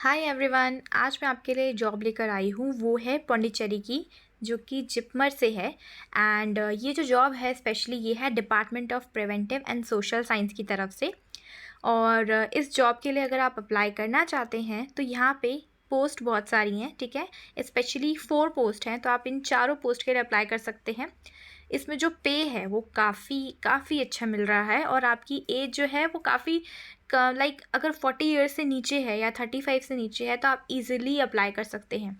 Hi everyone, आज मैं आपके लिए जॉब लेकर आई हूँ। वो है पौंडीचेरी की, जो कि जिपमर से है। एंड ये जो जॉब है स्पेशली ये है department of preventive and social science की तरफ से। और इस जॉब के लिए अगर आप अप्लाई करना चाहते हैं तो यहाँ पे पोस्ट बहुत सारी हैं, ठीक है। स्पेशली 4 पोस्ट हैं, तो आप इन चारों पोस्ट के लिए अप्लाई कर सकते हैं। इसमें जो पे है वो काफ़ी अच्छा मिल रहा है, और आपकी एज जो है वो काफ़ी लाइक अगर 40 ईयर्स से नीचे है या 35 से नीचे है तो आप इजीली अप्लाई कर सकते हैं।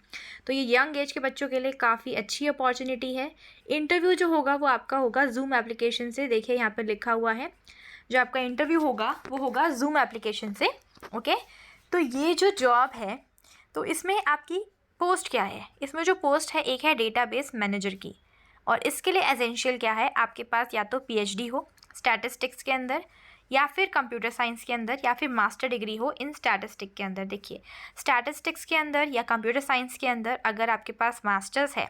तो ये यंग एज के बच्चों के लिए काफ़ी अच्छी अपॉर्चुनिटी है। इंटरव्यू जो होगा वो आपका होगा जूम एप्लीकेशन से। देखिए यहाँ पर लिखा हुआ है, जो आपका इंटरव्यू होगा वो होगा जूम एप्लीकेशन से। ओके, तो ये जो जॉब है तो इसमें आपकी पोस्ट क्या है? इसमें जो पोस्ट है एक है डेटाबेस मैनेजर की, और इसके लिए एसेंशियल क्या है, आपके पास या तो पीएचडी हो स्टैटिस्टिक्स के अंदर, या फिर कंप्यूटर साइंस के अंदर, या फिर मास्टर डिग्री हो इन स्टैटिस्टिक्स के अंदर। देखिए, स्टैटिस्टिक्स के अंदर या कंप्यूटर साइंस के अंदर अगर आपके पास मास्टर्स है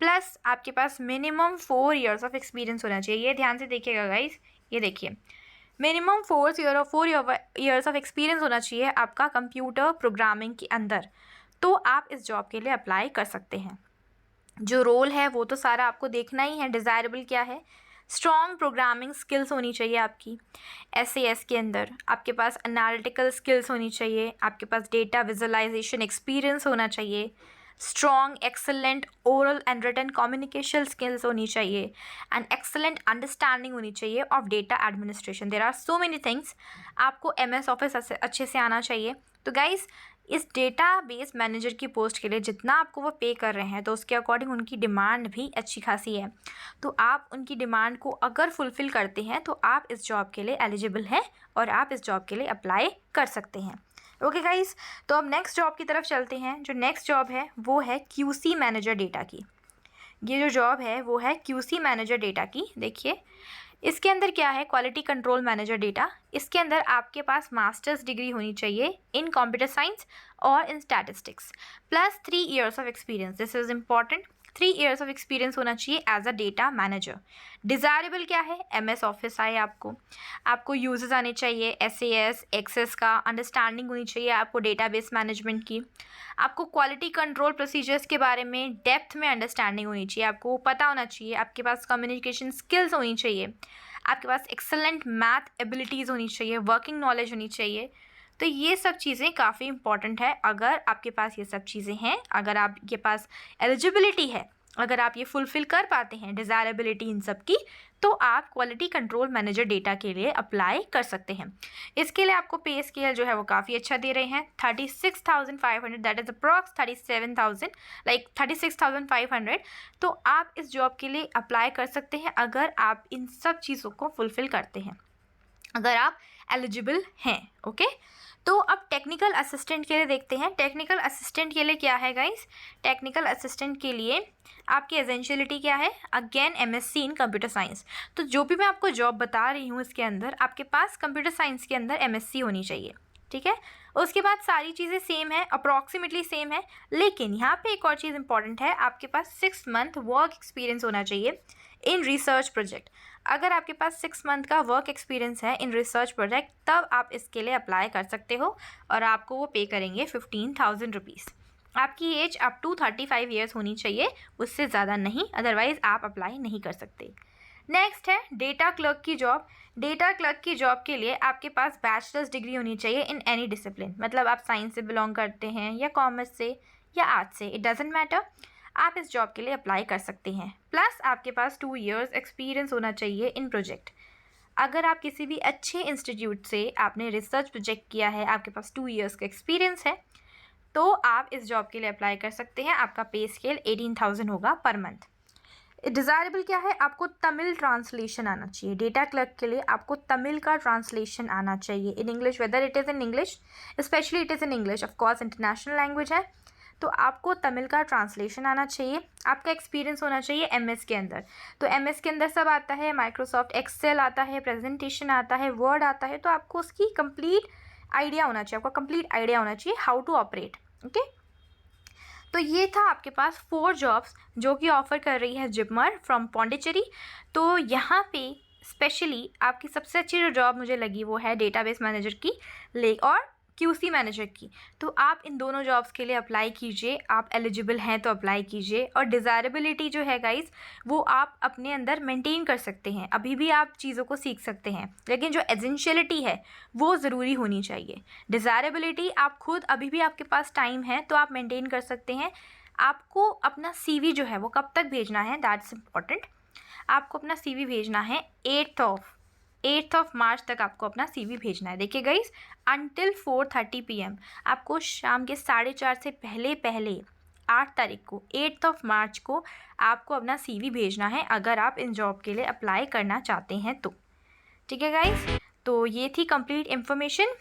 प्लस आपके पास मिनिमम 4 ईयर्स ऑफ एक्सपीरियंस होना चाहिए। ये ध्यान से देखिएगा गाइस, ये देखिए, मिनिमम 4 ईयर्स ऑफ एक्सपीरियंस होना चाहिए आपका कंप्यूटर प्रोग्रामिंग के अंदर, तो आप इस जॉब के लिए अप्लाई कर सकते हैं। जो रोल है वो तो सारा आपको देखना ही है। डिज़ायरेबल क्या है? स्ट्रॉन्ग प्रोग्रामिंग स्किल्स होनी चाहिए आपकी। एसएएस के अंदर आपके पास एनालिटिकल स्किल्स होनी चाहिए, आपके पास डेटा विजुअलाइजेशन एक्सपीरियंस होना चाहिए, strong excellent oral and written communication skills होनी चाहिए, एंड एक्सेलेंट अंडरस्टैंडिंग होनी चाहिए of data administration. There are so many things. आपको एमएस ऑफिस अच्छे से आना चाहिए। तो गाइस, इस डेटाबेस मैनेजर की पोस्ट के लिए जितना आपको वो पे कर रहे हैं तो उसके अकॉर्डिंग उनकी डिमांड भी अच्छी खासी है। तो आप उनकी डिमांड को अगर फुलफ़िल करते हैं तो आप इस जॉब के लिए एलिजिबल हैं और आप इस जॉब के लिए अप्लाई कर सकते हैं। ओके गाइस, तो अब नेक्स्ट जॉब की तरफ चलते हैं। जो नेक्स्ट जॉब है वो है क्यूसी मैनेजर डेटा की। ये जो जॉब है वो है क्यूसी मैनेजर डेटा की। देखिए, इसके अंदर क्या है, क्वालिटी कंट्रोल मैनेजर डेटा। इसके अंदर आपके पास मास्टर्स डिग्री होनी चाहिए इन कंप्यूटर साइंस और in statistics plus 3 years of experience. This is important. 3 years of experience होना चाहिए as a data manager. Desirable क्या है? एमएस ऑफिस आए आपको यूजेस आने चाहिए, एसएएस एक्सेस का अंडरस्टैंडिंग होनी चाहिए आपको डेटाबेस मैनेजमेंट की। आपको क्वालिटी कंट्रोल प्रोसीजर्स के बारे में डेप्थ में अंडरस्टैंडिंग होनी चाहिए, आपको पता होना चाहिए, आपके पास कम्युनिकेशन स्किल्स होनी चाहिए, आपके पास एक्सेलेंट मैथ एबिलिटीज़ होनी चाहिए, वर्किंग नॉलेज होनी चाहिए। तो ये सब चीज़ें काफ़ी इंपॉर्टेंट है। अगर आपके पास ये सब चीज़ें हैं, अगर आपके पास एलिजिबिलिटी है, अगर आप ये फुलफ़िल कर पाते हैं डिज़ायरेबिलिटी इन सब की, तो आप क्वालिटी कंट्रोल मैनेजर डेटा के लिए अप्लाई कर सकते हैं। इसके लिए आपको पे स्केल जो है वो काफ़ी अच्छा दे रहे हैं, 36,500, दैट इज़ अप्रॉक्स 37,000, लाइक 36,500। तो आप इस जॉब के लिए अप्लाई कर सकते हैं अगर आप इन सब चीज़ों को फुलफ़िल करते हैं, अगर आप एलिजिबल हैं। ओके, तो अब टेक्निकल असिस्टेंट के लिए देखते हैं। टेक्निकल असिस्टेंट के लिए क्या है गाइस? टेक्निकल असिस्टेंट के लिए आपकी एसेंशियलिटी क्या है? Again MSc in computer science. तो जो भी मैं आपको जॉब बता रही हूँ इसके अंदर आपके पास कंप्यूटर साइंस के अंदर एमएससी होनी चाहिए, ठीक है। उसके बाद सारी चीज़ें सेम है, अप्रॉक्सीमेटली सेम है, लेकिन यहाँ पे एक और चीज़ इंपॉर्टेंट है, आपके पास 6 मंथ वर्क एक्सपीरियंस होना चाहिए इन रिसर्च प्रोजेक्ट। अगर आपके पास 6 मंथ का वर्क एक्सपीरियंस है इन रिसर्च प्रोजेक्ट, तब आप इसके लिए अप्लाई कर सकते हो, और आपको वो पे करेंगे 15,000 रुपीज़। आपकी एज अप टू 35 ईयर्स होनी चाहिए, उससे ज़्यादा नहीं, अदरवाइज़ आप अप्लाई नहीं कर सकते। नेक्स्ट है डेटा क्लर्क की जॉब। डेटा क्लर्क की जॉब के लिए आपके पास बैचलर्स डिग्री होनी चाहिए इन एनी डिसिप्लिन, मतलब आप साइंस से बिलोंग करते हैं या कॉमर्स से या आर्ट्स से, इट डजेंट मैटर, आप इस जॉब के लिए अप्लाई कर सकते हैं। प्लस आपके पास 2 ईयर्स एक्सपीरियंस होना चाहिए इन प्रोजेक्ट। अगर आप किसी भी अच्छे इंस्टीट्यूट से आपने रिसर्च प्रोजेक्ट किया है, आपके पास 2 ईयर्स का एक्सपीरियंस है, तो आप इस जॉब के लिए अप्लाई कर सकते हैं। आपका पे स्केल 18,000 होगा पर मंथ। डिज़ायरेबल क्या है? आपको तमिल ट्रांसलेशन आना चाहिए। डेटा क्लर्क के लिए आपको तमिल का ट्रांसलेशन आना चाहिए in English, whether it is in English, specially it is in English, of course international language है, तो आपको तमिल का ट्रांसलेशन आना चाहिए। आपका एक्सपीरियंस होना चाहिए एमएस के अंदर। तो एमएस के अंदर सब आता है, माइक्रोसॉफ्ट एक्सेल आता है, प्रेजेंटेशन आता है, वर्ड आता है, तो आपको उसकी कंप्लीट आइडिया होना चाहिए, आपका कंप्लीट आइडिया होना चाहिए हाउ टू ऑपरेट। ओके, तो ये था आपके पास 4 जॉब्स जो कि ऑफ़र कर रही है जिपमर फ्रॉम पौंडीचेरी। तो यहाँ पे स्पेशली आपकी सबसे अच्छी जो जॉब मुझे लगी वो है डेटाबेस मैनेजर की, और QC मैनेजर की। तो आप इन दोनों जॉब्स के लिए अप्लाई कीजिए, आप एलिजिबल हैं तो अप्लाई कीजिए। और डिज़ायरेबिलिटी जो है गाइस, वो आप अपने अंदर मेंटेन कर सकते हैं, अभी भी आप चीज़ों को सीख सकते हैं, लेकिन जो एसेंशियलिटी है वो ज़रूरी होनी चाहिए। डिज़ायरेबिलिटी आप खुद, अभी भी आपके पास टाइम है तो आप मेंटेन कर सकते हैं। आपको अपना CV जो है वो कब तक भेजना है, दैट्स इम्पॉर्टेंट। आपको अपना CV भेजना है 8th ऑफ मार्च तक आपको अपना CV भेजना है। देखिए गाइस, अंटिल 4:30 PM आपको शाम के 4:30 से पहले 8 तारीख को 8th ऑफ मार्च को आपको अपना CV भेजना है, अगर आप इन जॉब के लिए अप्लाई करना चाहते हैं तो। ठीक है गाइस, तो ये थी कंप्लीट इन्फॉर्मेशन।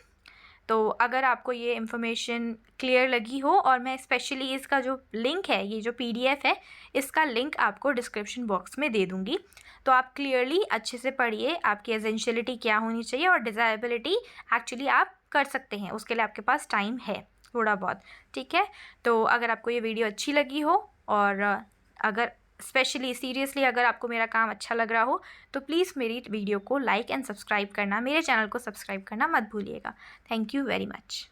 तो अगर आपको ये इन्फॉर्मेशन क्लियर लगी हो, और मैं स्पेशली इसका जो लिंक है, ये जो PDF है, इसका लिंक आपको डिस्क्रिप्शन बॉक्स में दे दूँगी। तो आप क्लियरली अच्छे से पढ़िए, आपकी एसेंशियलिटी क्या होनी चाहिए और डिज़ायरेबिलिटी एक्चुअली आप कर सकते हैं, उसके लिए आपके पास टाइम है थोड़ा बहुत। ठीक है, तो अगर आपको ये वीडियो अच्छी लगी हो, और अगर स्पेशली सीरियसली अगर आपको मेरा काम अच्छा लग रहा हो, तो प्लीज़ मेरी वीडियो को लाइक एंड सब्सक्राइब करना, मेरे चैनल को सब्सक्राइब करना मत भूलिएगा। Thank you very much.